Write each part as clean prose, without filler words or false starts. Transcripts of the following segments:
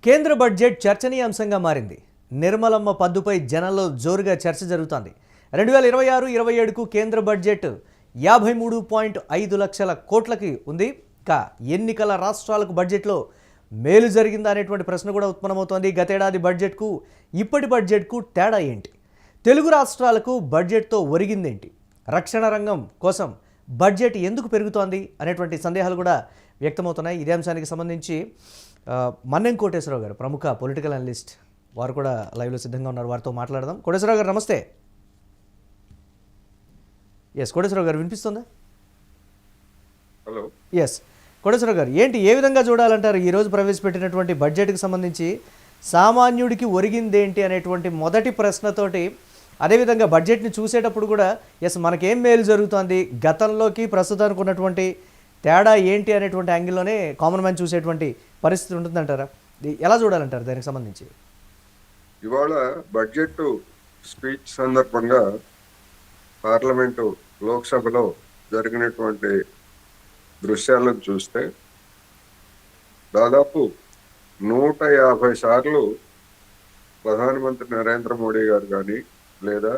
కేంద్ర బడ్జెట్ చర్చనీయాంశంగా మారింది. నిర్మలమ్మ పద్దుపై జనంలో జోరుగా చర్చ జరుగుతోంది. 2026-27కు కేంద్ర బడ్జెట్ 53.5 లక్షల కోట్లకి ఉంది. ఎన్నికల రాష్ట్రాలకు బడ్జెట్లో మేలు జరిగిందా అనేటువంటి ప్రశ్న కూడా ఉత్పన్నమవుతోంది. గతేడాది బడ్జెట్కు ఇప్పటి బడ్జెట్కు తేడా ఏంటి? తెలుగు రాష్ట్రాలకు బడ్జెట్తో ఒరిగిందేంటి? రక్షణ రంగం కోసం బడ్జెట్ ఎందుకు పెరుగుతోంది అనేటువంటి సందేహాలు కూడా వ్యక్తమవుతున్నాయి. ఇదే అంశానికి సంబంధించి మన్నెం కోటేశ్వరరావు గారు, ప్రముఖ పొలిటికల్ అనలిస్ట్, వారు కూడా లైవ్లో సిద్ధంగా ఉన్నారు. వారితో మాట్లాడదాం. కోటేశ్వరరావు గారు నమస్తే. ఎస్ కోటేశ్వరరావు గారు వినిపిస్తుందా? హలో. ఎస్ కోటేశ్వరరావు గారు, ఏంటి ఏ విధంగా చూడాలంటారు ఈరోజు ప్రవేశపెట్టినటువంటి బడ్జెట్కి సంబంధించి? సామాన్యుడికి ఒరిగిందేంటి అనేటువంటి మొదటి ప్రశ్నతోటి, అదేవిధంగా బడ్జెట్ని చూసేటప్పుడు కూడా ఎస్ మనకేం మేలు జరుగుతుంది, గతంలోకి ప్రస్తుతానికి ఉన్నటువంటి తేడా ఏంటి అనేటువంటి యాంగిల్లోనే కామన్ మ్యాన్ చూసేటువంటి పరిస్థితి ఉంటుందంటారా? ఎలా చూడాలంటారు దానికి సంబంధించి? ఇవాళ బడ్జెట్ స్పీచ్ సందర్భంగా పార్లమెంటు లోక్సభలో జరిగినటువంటి దృశ్యాలను చూస్తే దాదాపు 150 సార్లు ప్రధానమంత్రి నరేంద్ర మోడీ గారు కానీ లేదా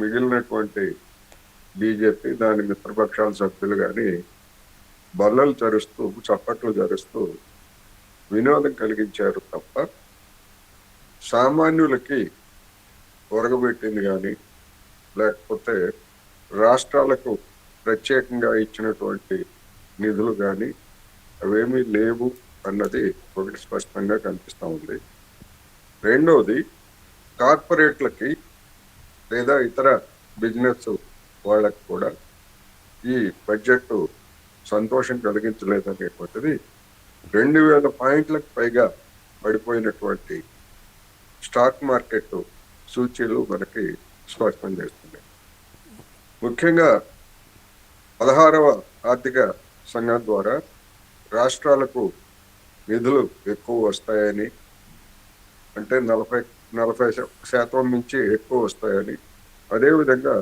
మిగిలినటువంటి బీజేపీ దాని మిత్రపక్షాల సభ్యులు కానీ బల్లలు చరుస్తూ చప్పట్లు జరుస్తూ వినోదం కలిగించారు తప్ప సామాన్యులకి ఒరగబెట్టింది కానీ లేకపోతే రాష్ట్రాలకు ప్రత్యేకంగా ఇచ్చినటువంటి నిధులు కానీ అవేమీ లేవు అన్నది ఒకటి స్పష్టంగా కనిపిస్తూ ఉంది. రెండోది, కార్పొరేట్లకి లేదా ఇతర బిజినెస్ వాళ్ళకి కూడా ఈ బడ్జెట్ సంతోషం కలిగించలేదనేటువంటిది 2000 పాయింట్లకు పైగా పడిపోయినటువంటి స్టాక్ మార్కెట్ సూచీలు మనకి స్పష్టం చేస్తున్నాయి. ముఖ్యంగా 16వ ఆర్థిక సంఘం ద్వారా రాష్ట్రాలకు నిధులు ఎక్కువ వస్తాయని, అంటే 40% నుంచి ఎక్కువ వస్తాయని, అదేవిధంగా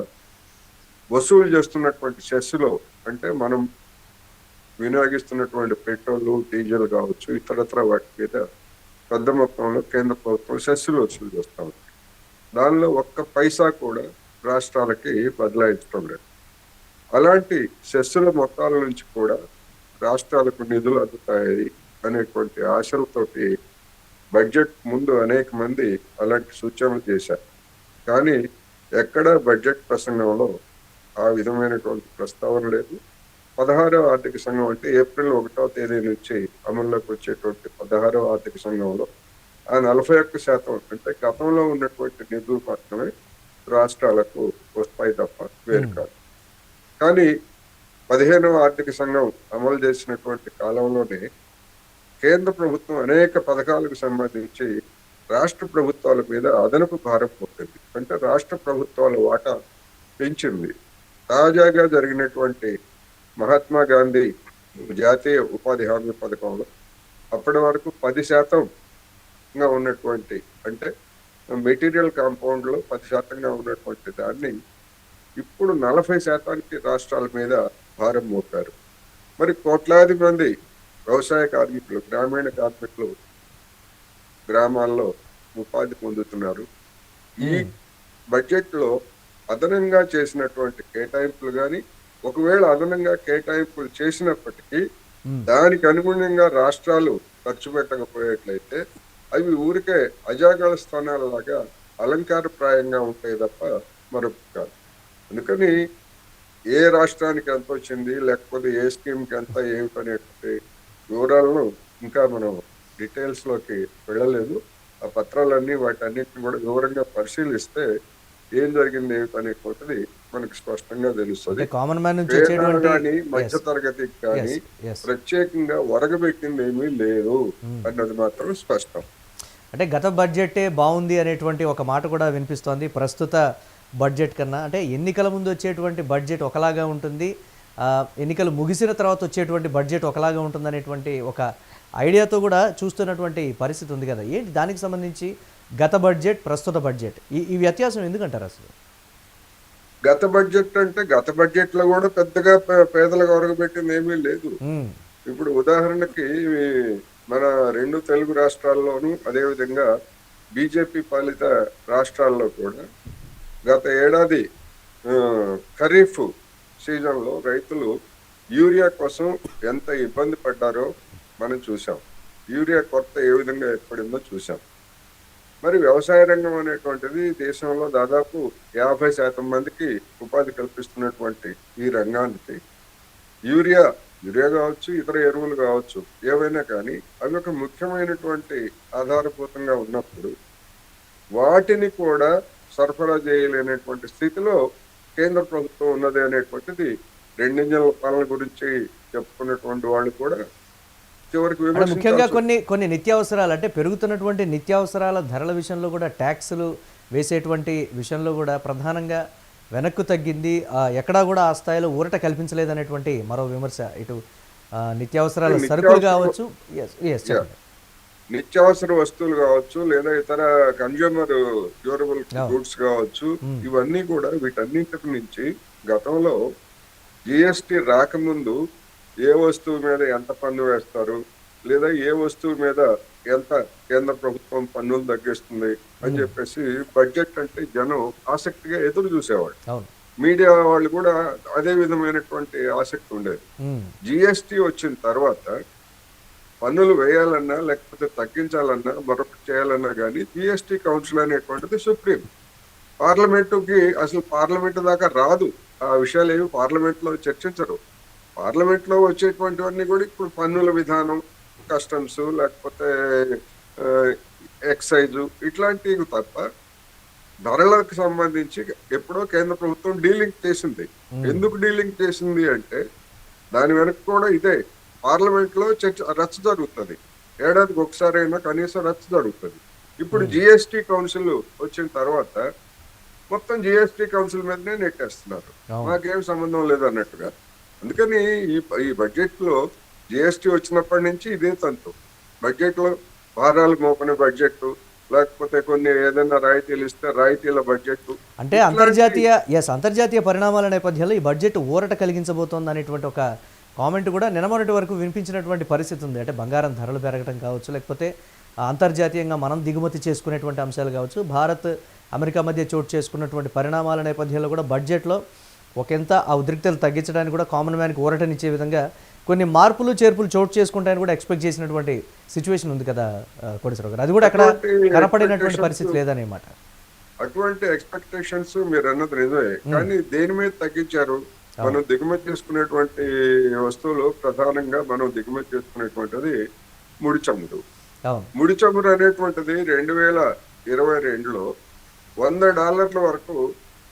వసూలు చేస్తున్నటువంటి సెస్సులో, అంటే మనం వినియోగిస్తున్నటువంటి పెట్రోల్, డీజిల్ కావచ్చు, ఇతరత్ర వాటి మీద పెద్ద మొత్తంలో కేంద్ర ప్రభుత్వం సెస్సులు వసూలు చేస్తూ ఉంది. దానిలో ఒక్క పైసా కూడా రాష్ట్రాలకి బదలాయించడం లేదు. అలాంటి సెస్సుల మొత్తాల నుంచి కూడా రాష్ట్రాలకు నిధులు అందుతాయి అనేటువంటి ఆశలతోటి బడ్జెట్ ముందు అనేక మంది అలాంటి సూచనలు చేశారు. కానీ ఎక్కడ బడ్జెట్ ప్రసంగంలో ఆ విధమైనటువంటి ప్రస్తావన లేదు. 16వ ఆర్థిక సంఘం, అంటే ఏప్రిల్ 1వ తేదీ నుంచి అమల్లోకి వచ్చేటువంటి 16వ ఆర్థిక సంఘంలో ఆ 41%, అంటే గతంలో ఉన్నటువంటి నిధులు మాత్రమే రాష్ట్రాలకు వస్తాయి తప్ప వేరు కాదు. కానీ 15వ ఆర్థిక సంఘం అమలు చేసినటువంటి కాలంలోనే కేంద్ర ప్రభుత్వం అనేక పథకాలకు సంబంధించి రాష్ట్ర ప్రభుత్వాల మీద అదనపు భారం పోతుంది, అంటే రాష్ట్ర ప్రభుత్వాల వాటా పెంచింది. తాజాగా జరిగినటువంటి మహాత్మా గాంధీ జాతీయ ఉపాధి హామీ పథకంలో అప్పటి వరకు 10% ఉన్నటువంటి, అంటే మెటీరియల్ కాంపౌండ్ లో 10% ఉన్నటువంటి దాన్ని ఇప్పుడు 40% రాష్ట్రాల మీద భారం మోపారు. మరి కోట్లాది మంది వ్యవసాయ కార్మికులు, గ్రామీణ కార్మికులు గ్రామాల్లో ఉపాధి పొందుతున్నారు. ఈ బడ్జెట్ లో అదనంగా చేసినటువంటి కేటాయింపులు కానీ, ఒకవేళ అదనంగా కేటాయింపులు చేసినప్పటికీ దానికి అనుగుణంగా రాష్ట్రాలు ఖర్చు పెట్టకపోయేట్లయితే అవి ఊరికే అజాగళ స్థానాల లాగా అలంకారప్రాయంగా ఉంటాయి తప్ప మరొక కాదు. అందుకని ఏ రాష్ట్రానికి ఎంత వచ్చింది, లేకపోతే ఏ స్కీమ్కి ఎంత, ఏమిటనేటువంటి వివరాలను ఇంకా మనం డీటెయిల్స్ లోకి వెళ్ళలేదు. ఆ పత్రాలన్నీ వాటన్నిటిని కూడా వివరంగా పరిశీలిస్తే ఏం జరిగింది ఏమిటనేటువంటిది మనకి స్పష్టంగా తెలుస్తుంది. కామన్ మ్యాన్ కానీ మధ్య తరగతికి కానీ ప్రత్యేకంగా వరగబెట్టింది ఏమీ లేదు అన్నది మాత్రం స్పష్టం. అంటే గత బడ్జెటే బాగుంది అనేటువంటి ఒక మాట కూడా వినిపిస్తోంది ప్రస్తుత బడ్జెట్ కన్నా. అంటే ఎన్నికల ముందు వచ్చేటువంటి బడ్జెట్ ఒకలాగా ఉంటుంది, ఎన్నికలు ముగిసిన తర్వాత వచ్చేటువంటి బడ్జెట్ ఒకలాగా ఉంటుంది అనేటువంటి ఒక ఐడియాతో కూడా చూస్తున్నటువంటి పరిస్థితి ఉంది కదా. ఏంటి దానికి సంబంధించి గత బడ్జెట్, ప్రస్తుత బడ్జెట్, ఈ వ్యత్యాసం ఎందుకంటారు అసలు? గత బడ్జెట్ అంటే గత బడ్జెట్ లో కూడా పెద్దగా పేదలకు ఒరగబెట్టింది ఏమీ లేదు. ఇప్పుడు ఉదాహరణకి మన 2 తెలుగు రాష్ట్రాల్లోనూ అదేవిధంగా బీజేపీ పాలిత రాష్ట్రాల్లో కూడా గత ఏడాది ఆ, ఖరీఫ్ సీజన్లో రైతులు యూరియా కోసం ఎంత ఇబ్బంది పడ్డారో మనం చూసాం. యూరియా కొరత ఏ విధంగా ఏర్పడిందో చూసాం. మరి వ్యవసాయ రంగం అనేటువంటిది దేశంలో దాదాపు 50% మందికి ఉపాధి కల్పిస్తున్నటువంటి ఈ రంగానికి యూరియా యూరియా కావచ్చు, ఇతర ఎరువులు కావచ్చు, ఏవైనా కానీ అవి ఒక ముఖ్యమైనటువంటి ఆధారభూతంగా ఉన్నప్పుడు వాటిని కూడా సరఫరా చేయలేనటువంటి స్థితిలో కేంద్ర ప్రభుత్వం ఉన్నది అనేటువంటిది రెండింజల పాలన గురించి చెప్పుకున్నటువంటి వాళ్ళు కూడా చివరికి అంటే ముఖ్యంగా విమర్శించాల్సి కొన్ని నిత్యావసరాలు అంటే పెరుగుతున్నటువంటి నిత్యావసరాల ధరల విషయంలో కూడా ట్యాక్సులు వేసేటువంటి విషయంలో కూడా ప్రధానంగా వెనక్కు తగ్గింది. ఎక్కడా కూడా ఆ స్థాయిలో ఊరట కల్పించలేదనేటువంటి మరో విమర్శ ఇటు నిత్యావసరాల సరుకులు నిత్యావసర కావచ్చు. ఎస్ యా, చెప్పండి. నిత్యావసర వస్తువులు కావచ్చు, లేదా ఇతర కన్జ్యూమర్ డ్యూరబుల్ అవును. గూడ్స్ కావచ్చు, ఉమ్, ఇవన్నీ కూడా వీటన్నింటి నుంచి గతంలో జిఎస్టి రాకముందు ఏ వస్తువు మీద ఎంత పన్ను వేస్తారు, లేదా ఏ వస్తువు మీద ఎంత కేంద్ర ప్రభుత్వం పన్నులు తగ్గిస్తుంది అని చెప్పేసి బడ్జెట్ అంటే జనం ఆసక్తిగా ఎదురు చూసేవాళ్ళు. అవును. మీడియా వాళ్ళు కూడా అదే విధమైనటువంటి ఆసక్తి ఉండేది. ఉమ్, జిఎస్టి వచ్చిన తర్వాత పన్నులు వేయాలన్నా లేకపోతే తగ్గించాలన్నా మరొకటి చేయాలన్నా కానీ జిఎస్టి కౌన్సిల్ అనేటువంటిది సుప్రీం. పార్లమెంటుకి అసలు పార్లమెంట్ దాకా రాదు. ఆ విషయాలు ఏమి పార్లమెంట్ లో చర్చించరు. పార్లమెంట్ లో వచ్చేటువంటివన్నీ కూడా ఇప్పుడు పన్నుల విధానం, కస్టమ్స్, లేకపోతే ఎక్సైజ్ ఇట్లాంటివి తప్ప ధరలకు సంబంధించి ఎప్పుడో కేంద్ర ప్రభుత్వం డీలింగ్ చేసింది. ఎందుకు డీలింగ్ చేసింది అంటే దాని వెనక కూడా ఇదే, పార్లమెంట్ లో చర్చ రచ్చ జరుగుతుంది. ఏడాదికి ఒకసారి అయినా కనీసం రచ్చ జరుగుతుంది. ఇప్పుడు జిఎస్టి కౌన్సిల్ వచ్చిన తర్వాత మొత్తం జిఎస్టి కౌన్సిల్ మీదనే నెట్టేస్తున్నారు. అవును. మాకేం సంబంధం లేదు అన్నట్టుగా. అందుకని ఈ బడ్జెట్ లో జిఎస్టి వచ్చినప్పటి నుంచి ఇదే తంతు. బడ్జెట్ లో భారాలు మోపని బడ్జెట్, లేకపోతే కొన్ని ఏదైనా రాయితీలు ఇస్తే రాయితీల బడ్జెట్, అంటే ఇట్లాంటి అంతర్జాతీయ పరిణామాల నేపథ్యంలో ఈ బడ్జెట్ ఊరట కలిగించబోతోంది అనేటువంటి ఒక కామెంట్ కూడా నిన్నమొన్నటి వరకు వినిపించినటువంటి పరిస్థితి ఉంది. అంటే బంగారం ధరలు పెరగడం కావచ్చు, లేకపోతే అంతర్జాతీయంగా మనం దిగుమతి చేసుకునేటువంటి అంశాలు కావచ్చు, భారత్ అమెరికా మధ్య చోటు చేసుకున్నటువంటి పరిణామాల నేపథ్యంలో కూడా బడ్జెట్లో ఒకంత ఆ ఉద్రిక్తలు తగ్గించడానికి కూడా కామన్ మ్యాన్కి ఊరటనిచ్చే విధంగా కొన్ని మార్పులు చేర్పులు చోటు చేసుకుంటాయని కూడా ఎక్స్పెక్ట్ చేసినటువంటి సిచ్యువేషన్ ఉంది కదా కోటేశ్వరరావు గారు. అది కూడా అక్కడ అటువంటి కనపడినటువంటి expectations- పరిస్థితి లేదనేమాట. అటువంటి ఎక్స్పెక్టేషన్స్ మీరు అన్నది నిజమే. కానీ దేని మీద తగ్గించారు? మనం దిగుమతి చేసుకునేటువంటి వస్తువులు ప్రధానంగా మనం దిగుమతి చేసుకునేటువంటిది ముడి చమురు. అవును. ముడి చమురు అనేటువంటిది 2022లో $100 వరకు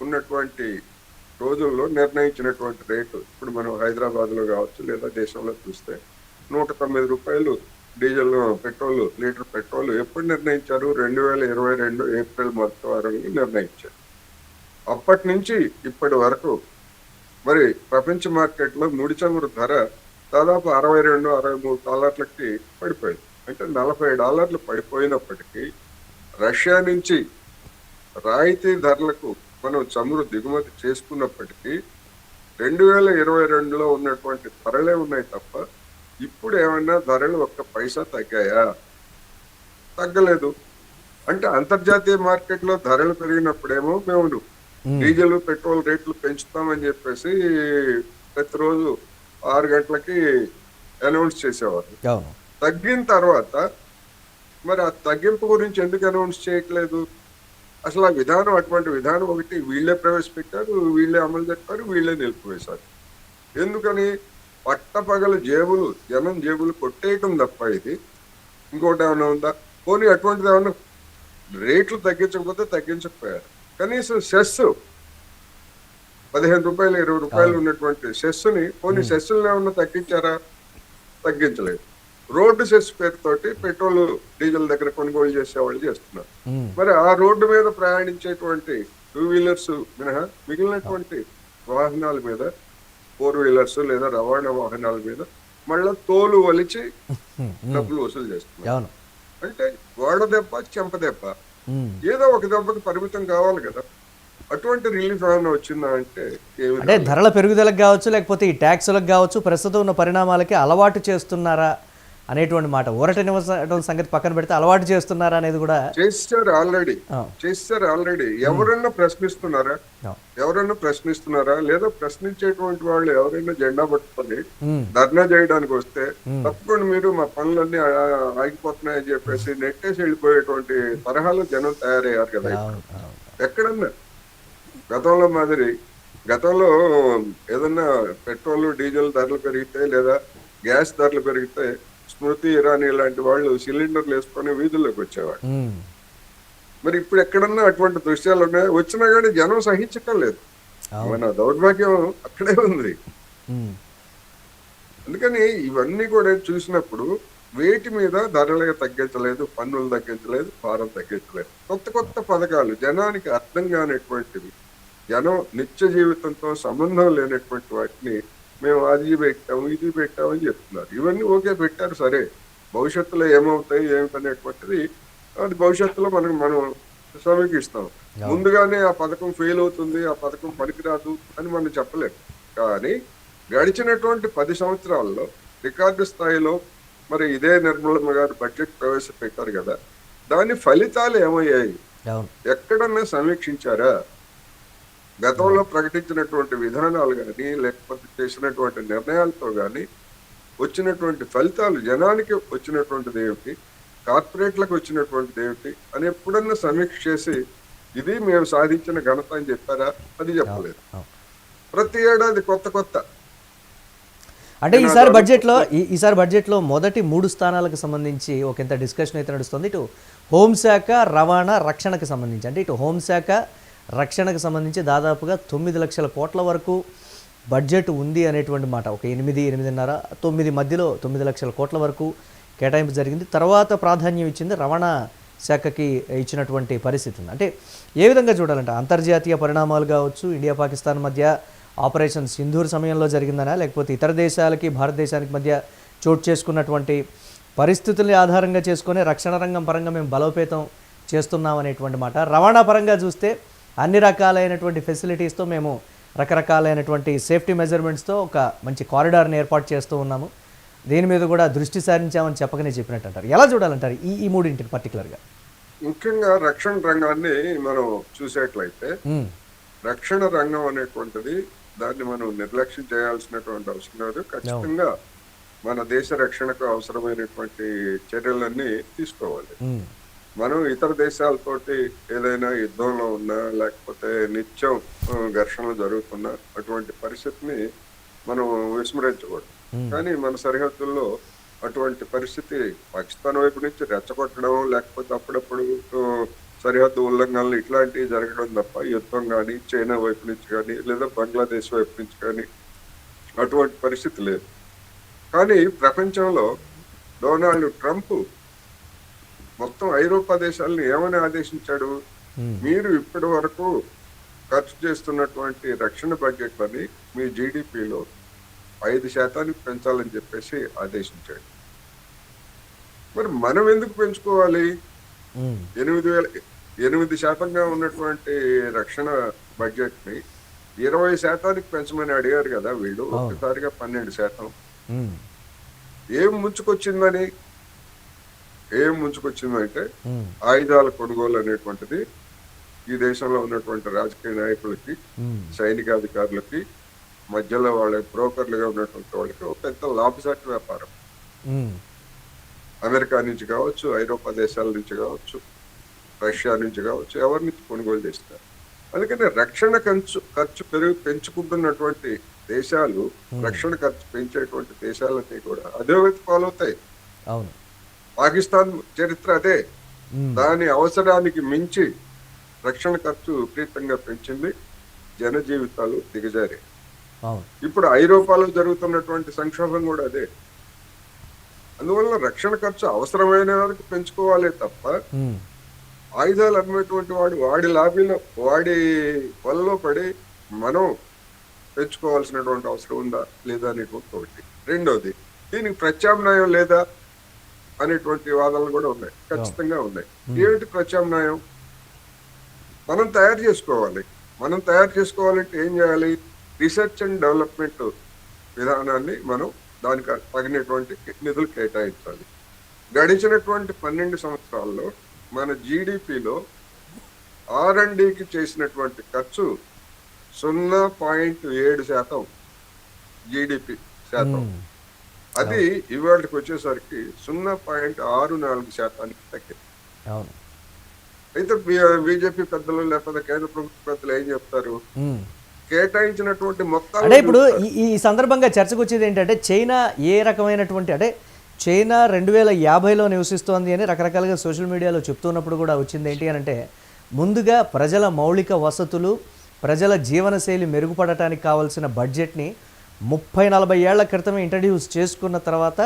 ఉన్నటువంటి రోజుల్లో నిర్ణయించినటువంటి రేటు ఇప్పుడు మనం హైదరాబాద్ లో కావచ్చు, లేదా దేశంలో చూస్తే ₹109 డీజిల్ పెట్రోల్, లీటర్ పెట్రోల్ ఎప్పుడు నిర్ణయించారు? 2022 ఏప్రిల్ మొదటి వారంలో నిర్ణయించారు. అప్పటి నుంచి ఇప్పటి వరకు మరి ప్రపంచ మార్కెట్ లో ముడి చమురు ధర దాదాపు $62-63 పడిపోయింది. అంటే $40 పడిపోయినప్పటికీ రష్యా నుంచి రాయితీ ధరలకు మనం చమురు దిగుమతి చేసుకున్నప్పటికీ 2022లో ఉన్నటువంటి ధరలే ఉన్నాయి తప్ప ఇప్పుడు ఏమైనా ధరలు ఒక్క పైసా తగ్గాయా? తగ్గలేదు. అంటే అంతర్జాతీయ మార్కెట్ లో ధరలు పెరిగినప్పుడేమో మేము డీజిల్ పెట్రోల్ రేట్లు పెంచుతామని చెప్పేసి ప్రతిరోజు 6 గంటలకి అనౌన్స్ చేసేవారు. అవును. తగ్గిన తర్వాత మరి ఆ తగ్గింపు గురించి ఎందుకు అనౌన్స్ చేయట్లేదు? అసలు ఆ విధానం, అటువంటి విధానం ఒకటి వీళ్ళే ప్రవేశపెట్టారు, వీళ్ళే అమలు చెప్పారు, వీళ్ళే నిలిపివేశారు. ఎందుకని? పట్టపగల జనం జేబులు కొట్టేయటం తప్ప ఇది ఇంకోటి ఏమైనా ఉందా? పోనీ అటువంటిది ఏమన్నా రేట్లు తగ్గించకపోతే తగ్గించకపోయారు. కనీసం సెస్ ₹15, ₹20 ఉన్నటువంటి సెస్సుని పోనీ సెస్సులను ఏమన్నా తగ్గించారా? తగ్గించలేదు. రోడ్డు సెస్ పేరుతోటి పెట్రోల్, డీజిల్ దగ్గర కొనుగోలు చేసేవాళ్ళు చేస్తున్నారు. మరి ఆ రోడ్డు మీద ప్రయాణించేటువంటి 2 వీలర్స్ మినహా మిగిలినటువంటి వాహనాల మీద, 4 వీలర్స్ లేదా రవాణా వాహనాల మీద మళ్ళా తోలు వలిచి డబ్బులు వసూలు చేస్తున్నారు. అవును. అంటే గోడ దెబ్బ, చెంప దెబ్బ, ఏదో ఒక దెబ్బకి పరిమితం కావాలి కదా. అటువంటి రిలీఫ్ ఏమైనా వచ్చిందా అంటే ఏమి అంటే ధరల పెరుగుదలకు కావచ్చు, లేకపోతే ఈ ట్యాక్సులకు కావచ్చు, ప్రస్తుతం ఉన్న పరిణామాలకి అలవాటు చేస్తున్నారా అనేటువంటి మాట. ఊరటనివ్వడం సంగతి పక్కన పెడితే అలవాటు చేస్తున్నారా అనేది కూడా చేస్తారు ఆల్రెడీ. ఆ, ఎవరన్నా ప్రశ్నిస్తున్నారా? ఆ, ఎవరైనా ప్రశ్నిస్తున్నారా? లేదా ప్రశ్నించేటువంటి వాళ్ళు ఎవరైనా జెండా పట్టుకొని ఉమ్, ధర్నా చేయడానికి వస్తే ఉమ్, తప్పకుండా మీరు మా పనులన్నీ ఆగిపోతున్నాయని చెప్పేసి నెట్టేసి వెళ్ళిపోయేటువంటి తరహాలో జనం తయారయ్యారు కదా. అవును, అవును. ఎక్కడన్నా గతంలో మాదిరి, గతంలో ఏదన్నా పెట్రోల్ డీజిల్ ధరలు పెరిగితే లేదా గ్యాస్ ధరలు పెరిగితే స్మృతి ఇరానీ లాంటి వాళ్ళు సిలిండర్లు వేసుకొని వీధుల్లోకి వచ్చేవాళ్ళు. ఉమ్, మరి ఇప్పుడు ఎక్కడన్నా అటువంటి దృశ్యాలు ఉన్నాయి, వచ్చినా కానీ జనం సహించటం లేదు. అవును. మన దౌర్భాగ్యం అక్కడే ఉంది. ఉమ్, అందుకని ఇవన్నీ కూడా చూసినప్పుడు వేటి మీద ధరలు తగ్గించలేదు, పన్నులు తగ్గించలేదు, భారం తగ్గించలేదు. కొత్త కొత్త పథకాలు జనానికి అర్థం కానిటువంటివి, జనం నిత్య జీవితంతో సంబంధం లేనటువంటి వాటిని మేము అది పెట్టాము ఇది పెట్టామని చెప్తున్నారు. ఇవన్నీ ఓకే పెట్టారు, సరే. భవిష్యత్తులో ఏమవుతాయి ఏమిటనేటువంటిది అది భవిష్యత్తులో మనం సమీక్షిస్తాం. ముందుగానే ఆ పథకం ఫెయిల్ అవుతుంది, ఆ పథకం పనికిరాదు అని మనం చెప్పలేము. కానీ గడిచినటువంటి 10 సంవత్సరాల్లో రికార్డు స్థాయిలో మరి ఇదే నిర్మలమ్మ గారు బడ్జెట్ ప్రవేశపెట్టారు కదా, దాని ఫలితాలు ఏమయ్యాయి అవును. ఎక్కడన్నా సమీక్షించారా? గతంలో ప్రకటించినటువంటి విధానాలు కానీ లేకపోతే చేసినటువంటి నిర్ణయాలతో కానీ వచ్చినటువంటి ఫలితాలు జనానికి వచ్చినటువంటిది ఏమిటి, కార్పొరేట్లకు వచ్చినటువంటిది ఏమిటి అని ఎప్పుడన్నా సమీక్ష చేసి ఇది మేము సాధించిన ఘనత అని చెప్పారా? అది చెప్పలేదు. అవును. ప్రతి ఏడాది కొత్త కొత్త అంటే ఈసారి బడ్జెట్లో మొదటి 3 స్థానాలకు సంబంధించి ఒక ఎంత డిస్కషన్ అయితే నడుస్తుంది. ఇటు హోంశాఖ, రవాణా, రక్షణకు సంబంధించి, అంటే ఇటు హోంశాఖ, రక్షణకు సంబంధించి దాదాపుగా 9 లక్షల కోట్ల వరకు బడ్జెట్ ఉంది అనేటువంటి మాట. ఒక 8, 8.5, 9 మధ్యలో 9 లక్షల కోట్ల వరకు కేటాయింపు జరిగింది. తర్వాత ప్రాధాన్యం ఇచ్చింది రవాణా శాఖకి ఇచ్చినటువంటి పరిస్థితి ఉంది. అంటే ఏ విధంగా చూడాలంటే అంతర్జాతీయ పరిణామాలు కావచ్చు, ఇండియా పాకిస్తాన్ మధ్య ఆపరేషన్ సింధూర్ సమయంలో జరిగిందనా, లేకపోతే ఇతర దేశాలకి భారతదేశానికి మధ్య చోటు చేసుకున్నటువంటి పరిస్థితుల్ని ఆధారంగా చేసుకొని రక్షణ రంగం పరంగా మేము బలోపేతం చేస్తున్నాం అనేటువంటి మాట. రవాణా పరంగా చూస్తే అన్ని రకాలైనటువంటి ఫెసిలిటీస్తో మేము రకరకాలైనటువంటి సేఫ్టీ మెజర్మెంట్స్తో ఒక మంచి కారిడార్ని ఏర్పాటు చేస్తూ ఉన్నాము. దీని మీద కూడా దృష్టి సారించామని చెప్పకనే చెప్పినట్టు అంటారు. ఎలా చూడాలంటారు ఈ మూడింటిని పర్టికులర్గా? ముఖ్యంగా రక్షణ రంగాన్ని మనం చూసేట్లయితే రక్షణ రంగం అనేటువంటిది దాన్ని మనం నిర్లక్ష్యం చేయాల్సినటువంటి అవసరం లేదు. ఖచ్చితంగా మన దేశ రక్షణకు అవసరమైనటువంటి చర్యలన్నీ తీసుకోవాలి. మనం ఇతర దేశాలతోటి ఏదైనా యుద్ధంలో ఉన్నా లేకపోతే నిత్యం ఘర్షణలు జరుగుతున్నా అటువంటి పరిస్థితిని మనం విస్మరించకూడదు. కానీ మన సరిహద్దుల్లో అటువంటి పరిస్థితి పాకిస్తాన్ వైపు నుంచి రెచ్చగొట్టడం లేకపోతే అప్పుడప్పుడు సరిహద్దు ఉల్లంఘనలు ఇట్లాంటివి జరగడం తప్ప యుద్ధం కానీ చైనా వైపు నుంచి కానీ లేదా బంగ్లాదేశ్ వైపు నుంచి కానీ అటువంటి పరిస్థితి లేదు. కానీ ప్రపంచంలో డొనాల్డ్ ట్రంప్ మొత్తం ఐరోపా దేశాలను ఏమని ఆదేశించాడు? మీరు ఇప్పటి వరకు ఖర్చు చేస్తున్నటువంటి రక్షణ బడ్జెట్లని మీ జీడిపిలో 5% పెంచాలని చెప్పేసి ఆదేశించాడు. మరి మనం ఎందుకు పెంచుకోవాలి? 8% ఉన్నటువంటి రక్షణ బడ్జెట్ ని 20% పెంచమని అడిగారు కదా వీళ్ళు. ఒకసారిగా 12%. ఏం ముంచుకొచ్చిందంటే ఆయుధాల కొనుగోలు అనేటువంటిది ఈ దేశంలో ఉన్నటువంటి రాజకీయ నాయకులకి, సైనికాధికారులకి, మధ్యలో వాళ్ళ బ్రోకర్లుగా ఉన్నటువంటి వాళ్ళకి ఒక పెద్ద లాభసాటి వ్యాపారం. అమెరికా నుంచి కావచ్చు, ఐరోపా దేశాల నుంచి కావచ్చు, రష్యా నుంచి కావచ్చు, ఎవరి నుంచి కొనుగోలు చేస్తారు. అందుకని రక్షణ ఖర్చు పెంచుకుంటున్నటువంటి దేశాలు, రక్షణ ఖర్చు పెంచేటువంటి దేశాలన్నీ కూడా అధోగతి పాలవుతాయి. అవును. పాకిస్తాన్ చరిత్ర అదే. దాని అవసరానికి మించి రక్షణ ఖర్చు విపరీతంగా పెంచింది, జన జీవితాలు దిగజారే. ఇప్పుడు ఐరోపాలో జరుగుతున్నటువంటి సంక్షోభం కూడా అదే. అందువల్ల రక్షణ ఖర్చు అవసరమైన వరకు పెంచుకోవాలే తప్ప ఆయుధాలు అమ్మేటువంటి వాడి లాభీలో వాడి వలలో పడి మనం పెంచుకోవాల్సినటువంటి అవసరం ఉందా లేదా అనేటువంటి ఒకటి. రెండోది, దీనికి ప్రత్యామ్నాయం లేదా అనేటువంటి వాదనలు కూడా ఉన్నాయి, ఖచ్చితంగా ఉన్నాయి. ఏమిటి ప్రత్యామ్నాయం? మనం తయారు చేసుకోవాలి. మనం తయారు చేసుకోవాలంటే ఏం చేయాలి? రీసెర్చ్ అండ్ డెవలప్మెంట్ విధానాన్ని మనం దానికి తగినటువంటి నిధులు కేటాయించాలి. గడిచినటువంటి 12 సంవత్సరాల్లో మన జీడిపిలో R&Dకి చేసినటువంటి ఖర్చు 0.7% జీడిపి శాతం. అది ఇవాళకి వచ్చేసరికి 0.64% తగ్గింది. అవును. అయితే బీజేపీ పెద్దలు లేకపోతే కేంద్ర ప్రభుత్వ పెద్దలు ఏం చెప్తారు? కేటాయించినటువంటి అంటే మొత్తాలు ఇప్పుడు ఈ సందర్భంగా చర్చకు వచ్చేది ఏంటంటే చైనా ఏ రకమైనటువంటి అంటే చైనా 2050లో నివసిస్తోంది అని రకరకాలుగా సోషల్ మీడియాలో చెప్తున్నప్పుడు కూడా వచ్చింది ఏంటి అని అంటే ముందుగా ప్రజల మౌలిక వసతులు ప్రజల జీవనశైలి మెరుగుపడటానికి కావాల్సిన బడ్జెట్ని 30-40 ఏళ్ల క్రితమే ఇంట్రడ్యూస్ చేసుకున్న తర్వాత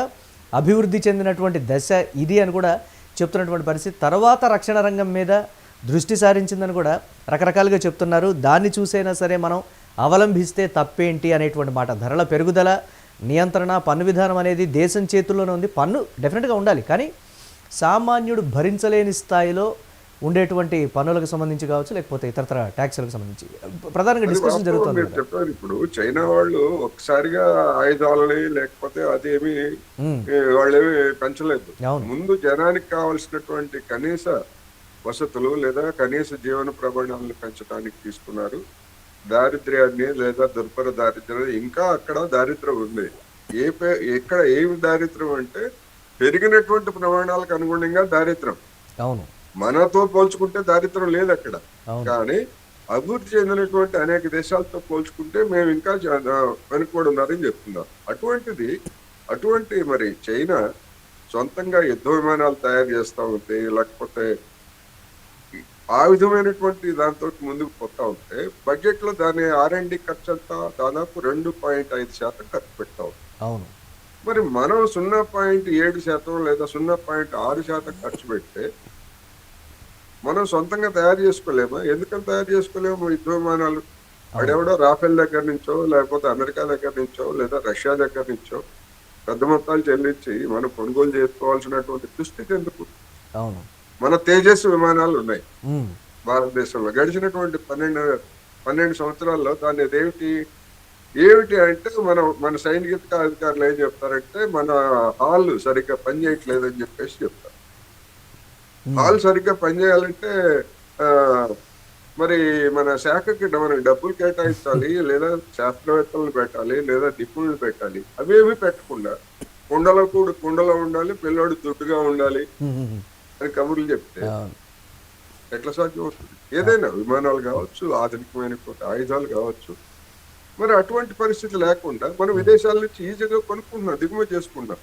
అభివృద్ధి చెందినటువంటి దశ ఇది అని కూడా చెప్తున్నటువంటి పరిస్థితి. తర్వాత రక్షణ రంగం మీద దృష్టి సారించిందని కూడా రకరకాలుగా చెప్తున్నారు. దాన్ని చూసైనా సరే మనం అవలంబిస్తే తప్పేంటి అనేటువంటి మాట. ధరల పెరుగుదల నియంత్రణ పన్ను విధానం అనేది దేశం చేతుల్లోనే ఉంది. పన్ను డెఫినెట్గా ఉండాలి, కానీ సామాన్యుడు భరించలేని స్థాయిలో ఉండేటువంటి పన్నులకు సంబంధించి కావచ్చు లేకపోతే ఇతరతర ట్యాక్స్లకు సంబంధించి ప్రధానంగా డిస్కషన్ జరుగుతుంది. మీరు చెప్పారు ఇప్పుడు చైనా వాళ్ళు ఒకసారిగా ఆయుధాలని లేకపోతే అదేమి వాళ్ళేమి పెంచలేదు. ముందు జనానికి కావాల్సినటువంటి కనీస వసతులు లేదా కనీస జీవన ప్రమాణాలను పెంచడానికి తీసుకున్నారు. దారిద్ర్యాన్ని లేదా దుర్భర దారిద్ర్యం ఇంకా అక్కడ దారిద్ర్యం ఉంది. ఎక్కడ ఏమి దారిద్ర్యం అంటే పెరిగినటువంటి ప్రమాణాలకు అనుగుణంగా దారిద్ర్యం. అవును, మనతో పోల్చుకుంటే దారిద్ర్యం లేదు అక్కడ, కానీ అభివృద్ధి చెందినటువంటి అనేక దేశాలతో పోల్చుకుంటే మేము ఇంకా వెనుకబడి ఉన్నారని చెప్తున్నారు. అటువంటి మరి చైనా సొంతంగా యుద్ధ విమానాలు తయారు చేస్తూ ఉంది, లేకపోతే ఆ విధమైనటువంటి దాంతో ముందుకు పోతా ఉంటే బడ్జెట్ లో దాని R&D ఖర్చు అంతా దాదాపు 2.5% ఖర్చు పెడతా ఉంది. అవును, మరి మనం 0.7% లేదా 0.6% ఖర్చు పెడితే మనం సొంతంగా తయారు చేసుకోలేమా? ఎందుకని తయారు చేసుకోలేము యుద్ధ విమానాలు? వాడెవడో రాఫెల్ దగ్గర నుంచో లేకపోతే అమెరికా దగ్గర నుంచో లేదా రష్యా దగ్గర నుంచో పెద్ద మొత్తాలు చెల్లించి మనం కొనుగోలు చేసుకోవాల్సినటువంటి దుస్థితి ఎందుకు? అవును, మన తేజస్ విమానాలు ఉన్నాయి భారతదేశంలో. గడిచినటువంటి 12 సంవత్సరాల్లో దాన్ని ఏమిటి అంటే మన సైనిక అధికారులు ఏం చెప్తారంటే మన హాల్ సరిగ్గా పనిచేయట్లేదని చెప్పేసి చెప్తారు. హాల్ సరిగ్గా పనిచేయాలంటే మరి మన శాఖకి మనం డబ్బులు కేటాయించాలి, లేదా శాస్త్రవేత్తలను పెట్టాలి, లేదా నిపుణులు పెట్టాలి. అవేమి పెట్టకుండా కుండలో ఉండాలి, పిల్లోడు దుడ్డుగా ఉండాలి అని కబుర్లు చెప్తే ఎట్లా సాధ్యం అవుతుంది? ఏదైనా విమానాలు కావచ్చు, ఆధునికమైన ఆయుధాలు కావచ్చు. మరి అటువంటి పరిస్థితి లేకుండా మనం విదేశాల నుంచి ఈజీగా కొనుక్కుంటున్నాం, దిగుమతి చేసుకుంటాం.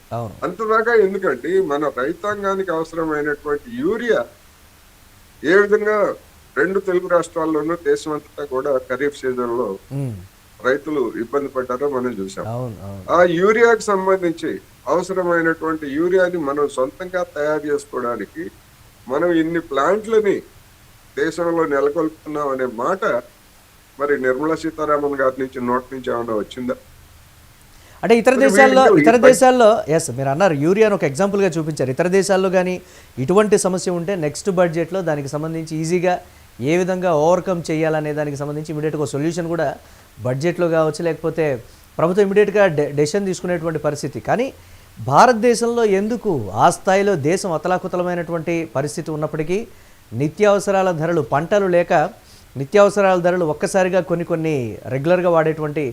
అంతదాకా ఎందుకంటే మన రైతాంగానికి అవసరమైనటువంటి యూరియా ఏ విధంగా 2 తెలుగు రాష్ట్రాల్లోనూ దేశం అంతటా కూడా ఖరీఫ్ సీజన్ లో రైతులు ఇబ్బంది పడ్డారో మనం చూసాం. ఆ యూరియాకి సంబంధించి అవసరమైనటువంటి యూరియాని మనం సొంతంగా తయారు చేసుకోవడానికి మనం ఇన్ని ప్లాంట్లని దేశంలో నెలకొల్పుతున్నాం అనే మాట మరి నిర్మలా సీతారామన్ గారి నుంచి నోటి నుంచి ఏమైనా వచ్చిందా? అంటే ఇతర దేశాల్లో ఎస్ మీరు అన్నారు యూరియాను ఒక ఎగ్జాంపుల్గా చూపించారు. ఇతర దేశాల్లో కానీ ఇటువంటి సమస్య ఉంటే నెక్స్ట్ బడ్జెట్లో దానికి సంబంధించి ఈజీగా ఏ విధంగా ఓవర్కమ్ చేయాలనే దానికి సంబంధించి ఇమీడియట్గా సొల్యూషన్ కూడా బడ్జెట్లో కావచ్చు లేకపోతే ప్రభుత్వం ఇమీడియట్గా డెసిషన్ తీసుకునేటువంటి పరిస్థితి. కానీ భారతదేశంలో ఎందుకు ఆ స్థాయిలో దేశం అతలాకుతలమైనటువంటి పరిస్థితి ఉన్నప్పటికీ నిత్యావసరాల ధరలు పంటలు లేక నిత్యావసరాల ధరలు ఒక్కసారిగా కొన్ని రెగ్యులర్గా వాడేటువంటి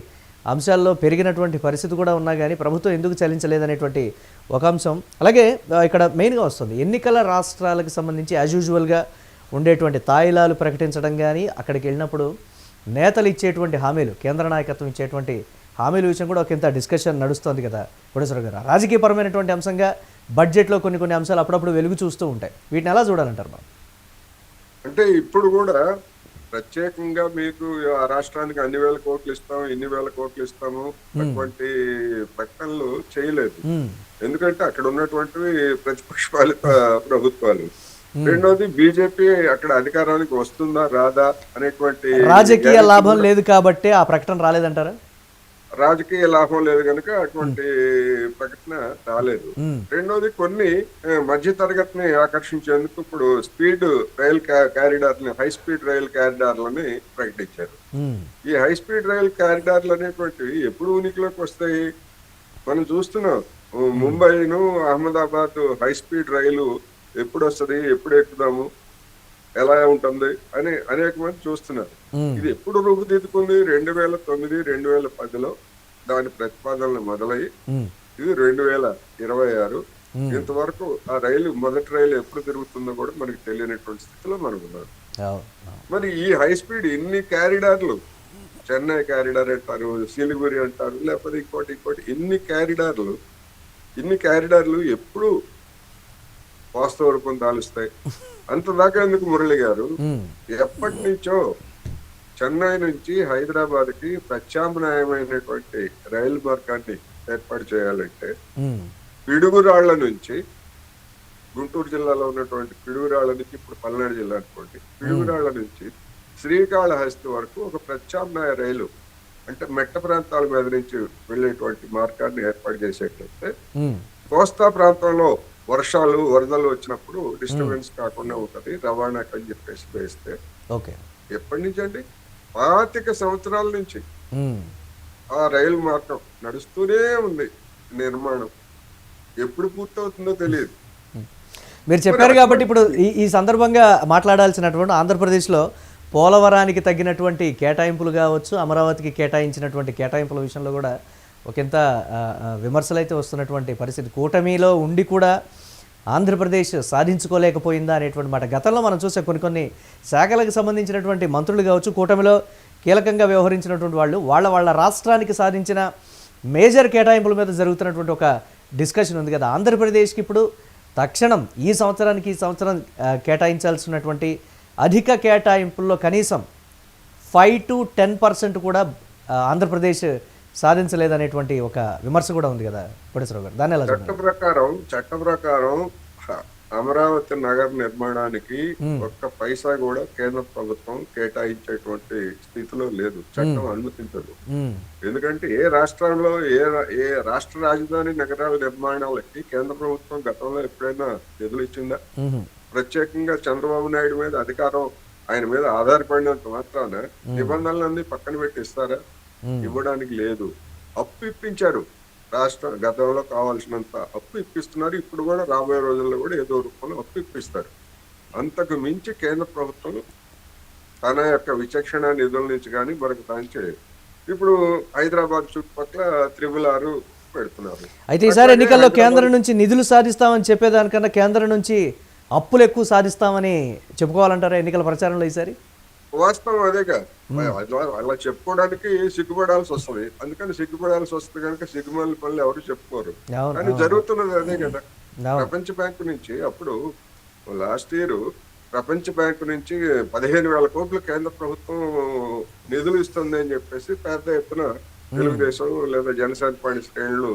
అంశాల్లో పెరిగినటువంటి పరిస్థితి కూడా ఉన్నా కానీ ప్రభుత్వం ఎందుకు చలించలేదనేటువంటి ఒక అంశం. అలాగే ఇక్కడ మెయిన్గా వస్తుంది ఎన్నికల రాష్ట్రాలకు సంబంధించి యాజ్ యూజువల్గా ఉండేటువంటి తాయిలాలు ప్రకటించడం కానీ అక్కడికి వెళ్ళినప్పుడు నేతలు ఇచ్చేటువంటి హామీలు కేంద్ర నాయకత్వం ఇచ్చేటువంటి హామీల విషయం కూడా ఒక ఇంత డిస్కషన్ నడుస్తుంది కదా కోటేశ్వర గారు. రాజకీయపరమైనటువంటి అంశంగా బడ్జెట్లో కొన్ని అంశాలు అప్పుడప్పుడు వెలుగు చూస్తూ ఉంటాయి. వీటిని ఎలా చూడాలంటారు మనం? అంటే ఇప్పుడు కూడా ప్రత్యేకంగా మీకు ఆ రాష్ట్రానికి అన్ని వేల కోట్లు ఇస్తాము, ఇన్ని వేల కోట్లు ఇస్తాము అటువంటి ప్రకటనలు చేయలేదు. ఎందుకంటే అక్కడ ఉన్నటువంటివి ప్రతిపక్ష పాలిత ప్రభుత్వాలు. రెండోది బీజేపీ అక్కడ అధికారానికి వస్తుందా రాదా అనేటువంటి రాజకీయ లాభం లేదు కాబట్టి ఆ ప్రకటన రాలేదంటారా? రాజకీయ లాభం లేదు కనుక అటువంటి ప్రకటన రాలేదు. రెండోది కొన్ని మధ్య తరగతిని ఆకర్షించేందుకు ఇప్పుడు స్పీడ్ రైల్ కారిడార్లని హై స్పీడ్ రైల్ కారిడార్లని ప్రకటించారు. ఈ హై స్పీడ్ రైల్ కారిడార్లు అనేటువంటివి ఎప్పుడు ఉనికిలోకి వస్తాయి? మనం చూస్తున్నాం. ముంబైను అహ్మదాబాద్ హై స్పీడ్ రైలు ఎప్పుడు వస్తుంది, ఎప్పుడు ఎక్కుదాము, ఎలా ఉంటుంది అని అనేక మంది చూస్తున్నారు. ఉమ్, ఇది ఎప్పుడు రూపుదిద్దుకుంది? 2009, 2010లో దాని ప్రతిపాదనలు మొదలై ఉమ్, ఇది 2026. ఉమ్. ఇంతవరకు ఆ రైలు మొదటి రైలు ఎప్పుడు తిరుగుతుందో కూడా మనకి తెలియనటువంటి స్థితిలో మనం ఉన్నాం. అవును, అవును. మరి ఈ హై స్పీడ్ ఇన్ని క్యారిడార్లు, చెన్నై క్యారిడార్ అంటారు, సిలిగురి అంటారు, లేకపోతే ఇంకోటి ఇన్ని క్యారిడార్లు ఎప్పుడు వాస్తవ రూపం దాలుస్తాయి? అంతదాకా ఎందుకు మురళి గారు? ఉమ్, ఎప్పటి నుంచో చెన్నై నుంచి హైదరాబాద్ కి ప్రత్యామ్నాయమైనటువంటి రైలు మార్గాన్ని ఏర్పాటు చేయాలంటే ఉమ్, పిడుగురాళ్ల నుంచి, గుంటూరు జిల్లాలో ఉన్నటువంటి పిడుగురాళ్ల నుంచి, ఇప్పుడు పల్నాడు జిల్లా అనుకోండి, పిడుగురాళ్ల నుంచి శ్రీకాళహస్తి వరకు ఒక ప్రత్యామ్నాయ రైలు, అంటే మెట్ట ప్రాంతాల మీద నుంచి వెళ్ళేటువంటి మార్గాన్ని ఏర్పాటు చేసేటైతే ఉమ్, కోస్తా ప్రాంతంలో వర్షాలు వరదలు వచ్చినప్పుడు డిస్టర్బెన్స్ కాకుండా ఉంటది రవాణాకి అని చెప్పేసి వేస్తే, ఓకే. ఎప్పటి నుంచి అండి? 25 సంవత్సరాల నుంచి ఉమ్. ఆ రైలు మార్గం నడుస్తూనే ఉంది. నిర్మాణం ఎప్పుడు పూర్తవుతుందో తెలియదు. మీరు చెప్పారు కాబట్టి ఇప్పుడు ఈ సందర్భంగా మాట్లాడాల్సినటువంటి ఆంధ్రప్రదేశ్లో పోలవరానికి తగ్గినటువంటి కేటాయింపులు కావచ్చు, అమరావతికి కేటాయించినటువంటి కేటాయింపుల విషయంలో కూడా ఒకంత విమర్శలు అయితే వస్తున్నటువంటి పరిస్థితి. కూటమిలో ఉండి కూడా ఆంధ్రప్రదేశ్ సాధించుకోలేకపోయిందా అనేటువంటి మాట. గతంలో మనం చూసే కొన్ని శాఖలకు సంబంధించినటువంటి మంత్రులు కావచ్చు, కూటమిలో కీలకంగా వ్యవహరించినటువంటి వాళ్ళ రాష్ట్రానికి సాధించిన మేజర్ కేటాయింపుల మీద జరుగుతున్నటువంటి ఒక డిస్కషన్ ఉంది కదా. ఆంధ్రప్రదేశ్కి ఇప్పుడు తక్షణం ఈ సంవత్సరం కేటాయించాల్సినటువంటి అధిక కేటాయింపుల్లో కనీసం 5 to 10% కూడా ఆంధ్రప్రదేశ్ సాధించలేదనేటువంటి ఒక విమర్శ కూడా ఉంది కదా కోటేశ్వరరావు గారు. దాన్ని ఎలా చూడాలి? చట్ట ప్రకారం అమరావతి నగర నిర్మాణానికి ఒక్క పైసా కూడా కేంద్ర ప్రభుత్వం కేటాయించేటువంటి స్థితిలో లేదు. చట్టం అనుమతించదు. ఎందుకంటే ఏ రాష్ట్రంలో ఏ రాష్ట్ర రాజధాని నగరాల నిర్మాణాలకి కేంద్ర ప్రభుత్వం గతంలో ఎప్పుడైనా నిధులు ఇచ్చిందా? ప్రత్యేకంగా చంద్రబాబు నాయుడు మీద అధికారం ఆయన మీద ఆధారపడినంత మాత్రాన నిబంధనలన్నీ పక్కన పెట్టి ఇస్తారా? ఇవ్వడానికి లేదు. అప్పు ఇప్పించారు. గతంలో కావాల్సినంత అప్పు ఇప్పిస్తున్నారు. ఇప్పుడు కూడా రాబోయే రోజుల్లో కూడా ఏదో రూపంలో అప్పు ఇప్పిస్తారు. అంతకు మించి కేంద్ర ప్రభుత్వం తన యొక్క విచక్షణ నిధుల నుంచి కానీ మరొక దాంచే ఇప్పుడు హైదరాబాద్ చుట్టుపక్కల 666 పెడుతున్నారు. అయితే ఈసారి ఎన్నికల్లో కేంద్రం నుంచి నిధులు సాధిస్తామని చెప్పేదానికన్నా కేంద్రం నుంచి అప్పులు ఎక్కువ సాధిస్తామని చెప్పుకోవాలంటారా ఎన్నికల ప్రచారంలో ఈసారి? వాస్తవం అదేగా. అలా చెప్పుకోవడానికి సిగ్గుపడాల్సి వస్తుంది. అందుకని సిగ్గుపడాల్సి వస్తుంది కనుక సిగ్గుమాల పనులు ఎవరు చెప్పుకోరు. కానీ జరుగుతున్నది అదే కదా. ప్రపంచ బ్యాంకు నుంచి అప్పుడు లాస్ట్ ఇయర్ ప్రపంచ బ్యాంకు నుంచి 15,000 కోట్లు కేంద్ర ప్రభుత్వం నిధులు ఇస్తుంది అని చెప్పేసి పెద్ద ఎత్తున తెలుగుదేశం లేదా జనసేన పార్టీ శ్రేణులు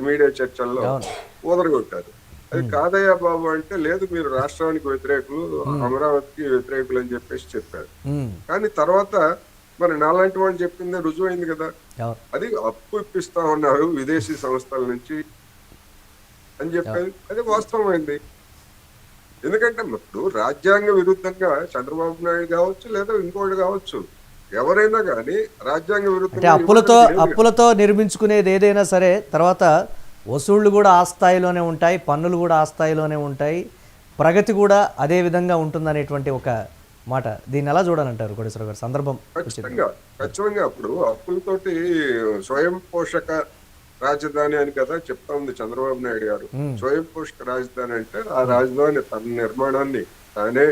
మీడియా చర్చల్లో ఊదరగొట్టారు. అది కాదయ్యా బాబు అంటే, లేదు మీరు రాష్ట్రానికి వ్యతిరేకులు, అమరావతికి వ్యతిరేకులు అని చెప్పేసి చెప్పారు. కానీ తర్వాత మరి నాలాంటి వాళ్ళు చెప్పిందే రుజువైంది కదా. అది అప్పు ఇప్పిస్తా ఉన్నారు విదేశీ సంస్థల నుంచి అని చెప్పేది అది వాస్తవమైంది. ఎందుకంటే ఇప్పుడు రాజ్యాంగ విరుద్ధంగా చంద్రబాబు నాయుడు కావచ్చు లేదా ఇంకోటి కావచ్చు, ఎవరైనా కానీ రాజ్యాంగ విరుద్ధంగా అప్పులతో నిర్మించుకునేది ఏదైనా సరే తర్వాత వసూళ్లు కూడా ఆ స్థాయిలోనే ఉంటాయి, పన్నులు కూడా ఆ స్థాయిలోనే ఉంటాయి, ప్రగతి కూడా అదే విధంగా ఉంటుందనేటువంటి ఒక మాట. దీన్ని ఎలా చూడాలంటారు కోటేశ్వర గారు? సందర్భం ఖచ్చితంగా అప్పుడు అప్పులతోటి స్వయం పోషక రాజధాని అని కదా చెప్తా ఉంది చంద్రబాబు నాయుడు గారు. స్వయం పోషక రాజధాని అంటే ఆ రాజధాని తన నిర్మాణాన్ని తానే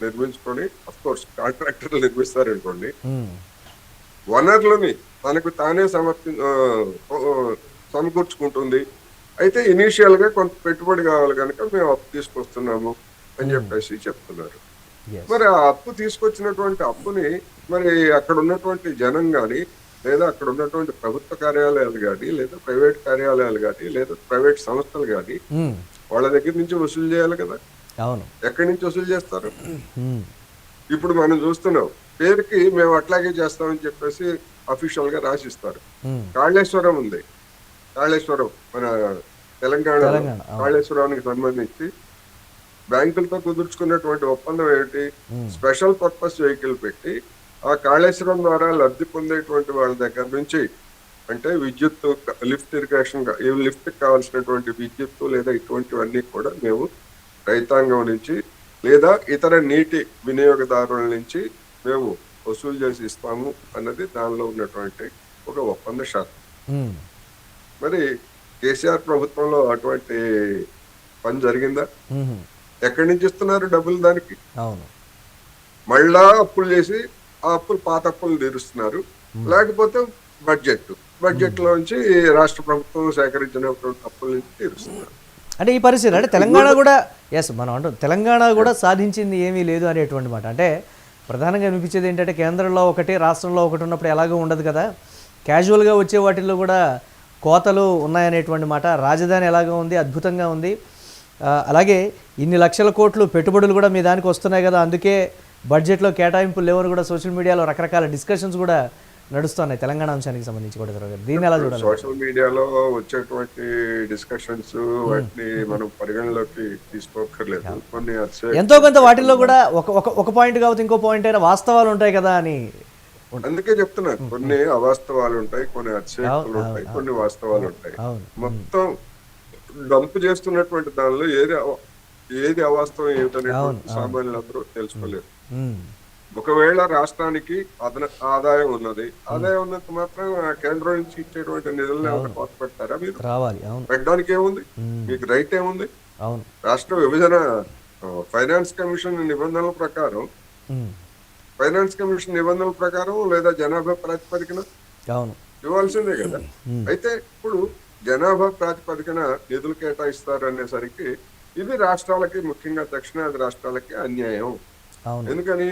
నిర్మించుకొని, అఫ్ కోర్స్ కాంట్రాక్టర్లు నిర్మిస్తారనుకోండి, వనరులని తనకు తానే సమకూర్చుకుంటుంది. అయితే ఇనీషియల్ గా కొంత పెట్టుబడి కావాలి కనుక మేము అప్పు తీసుకొస్తున్నాము అని చెప్పేసి చెప్తున్నారు. మరి ఆ అప్పు తీసుకొచ్చినటువంటి అప్పుని మరి అక్కడ ఉన్నటువంటి జనం గాని లేదా అక్కడ ఉన్నటువంటి ప్రభుత్వ కార్యాలయాలు కానీ లేదా ప్రైవేట్ కార్యాలయాలు కానీ లేదా ప్రైవేట్ సంస్థలు కానీ వాళ్ళ దగ్గర నుంచి వసూలు చేయాలి కదా. అవును, ఎక్కడి నుంచి వసూలు చేస్తారు? ఇప్పుడు మనం చూస్తున్నాం, పేరుకి మేము అట్లాగే చేస్తామని చెప్పేసి అఫీషియల్ గా రాసిస్తారు. కాళేశ్వరం ఉంది, కాళేశ్వరం మన తెలంగాణ కాళేశ్వరానికి సంబంధించి బ్యాంకులతో కుదుర్చుకున్నటువంటి ఒప్పందం ఏంటి? స్పెషల్ పర్పస్ వెహికల్ పెట్టి ఆ కాళేశ్వరం ద్వారా లబ్ధి పొందేటువంటి వాళ్ళ దగ్గర నుంచి అంటే విద్యుత్ లిఫ్ట్ ఇరిగేషన్ లిఫ్ట్ కావాల్సినటువంటి విద్యుత్తు లేదా ఇటువంటివన్నీ కూడా మేము రైతాంగం నుంచి లేదా ఇతర నీటి వినియోగదారుల నుంచి మేము వసూలు చేసి ఇస్తాము అన్నది దానిలో ఉన్నటువంటి ఒక ఒప్పంద శాతం. ఉమ్, మరి కేసీఆర్ ప్రభుత్వంలో అటువంటి పని జరిగిందా? ఉమ్, ఎక్కడి నుంచి ఇస్తున్నారు డబ్బులు దానికి? అవును. మళ్ళా అప్పులు చేసి ఆ అప్పులు పాత అప్పులు తీరుస్తున్నారు. లేకపోతే బడ్జెట్ లోంచి రాష్ట్ర ప్రభుత్వం సేకరించినటువంటి అప్పుల నుంచి తీరుస్తున్నారు. అంటే ఈ పరిస్థితి అంటే తెలంగాణ కూడా మనం అంటాం తెలంగాణ కూడా సాధించింది ఏమీ లేదు అనేటువంటి మాట. అంటే ప్రధానంగా అనిపించేది ఏంటంటే కేంద్రంలో ఒకటి రాష్ట్రంలో ఒకటి ఉన్నప్పుడు ఎలాగో ఉండదు కదా, క్యాజువల్గా వచ్చే వాటిల్లో కూడా కోతలు ఉన్నాయనేటువంటి మాట. రాజధాని ఎలాగో ఉంది, అద్భుతంగా ఉంది. అలాగే ఇన్ని లక్షల కోట్లు పెట్టుబడులు కూడా మీ దానికి వస్తున్నాయి కదా, అందుకే బడ్జెట్లో కేటాయింపులు లేవని కూడా సోషల్ మీడియాలో రకరకాల డిస్కషన్స్ కూడా నడుస్తున్నాయి తెలంగాణ అంశానికి సంబంధించి కూడా. దీన్ని ఎలా చూడాలి? సోషల్ మీడియాలో వచ్చేటువంటి డిస్కషన్స్ వాటిని మనం పరిగణలోకి తీసుకోకర్లేదు. కొన్ని ఎంతో కొంత వాటిల్లో కూడా ఒక పాయింట్ కావచ్చు ఇంకో పాయింట్ అయినా వాస్తవాలు ఉంటాయి కదా అని అందుకే చెప్తున్నాను. కొన్ని అవాస్తవాలు ఉంటాయి, కొన్ని అతిశయోక్తులు ఉంటాయి, కొన్ని వాస్తవాలు ఉంటాయి. మొత్తం డంప్ చేస్తున్నటువంటి దానిలో ఏది అవాస్తవం ఏమిటనేటువంటి సామాన్యులందరూ తెలుసుకోలేదు. ఒకవేళ రాష్ట్రానికి ఆదాయం ఉన్నది, ఆదాయం ఉన్నంత మాత్రం కేంద్రం నుంచి ఇచ్చేటువంటి నిధులను ఏమైనా కోత పెట్టారా? మీరు రావాలి పెట్టడానికి ఏముంది? మీకు రైట్ ఏముంది? రాష్ట్ర విభజన ఫైనాన్స్ కమిషన్ నిబంధనల ప్రకారం లేదా జనాభా ప్రాతిపదికన ఇవ్వాల్సిందే కదా. అయితే ఇప్పుడు జనాభా ప్రాతిపదికన నిధులు కేటాయిస్తారు అనేసరికి ఇది రాష్ట్రాలకి, ముఖ్యంగా దక్షిణాది రాష్ట్రాలకి అన్యాయం. ఎందుకని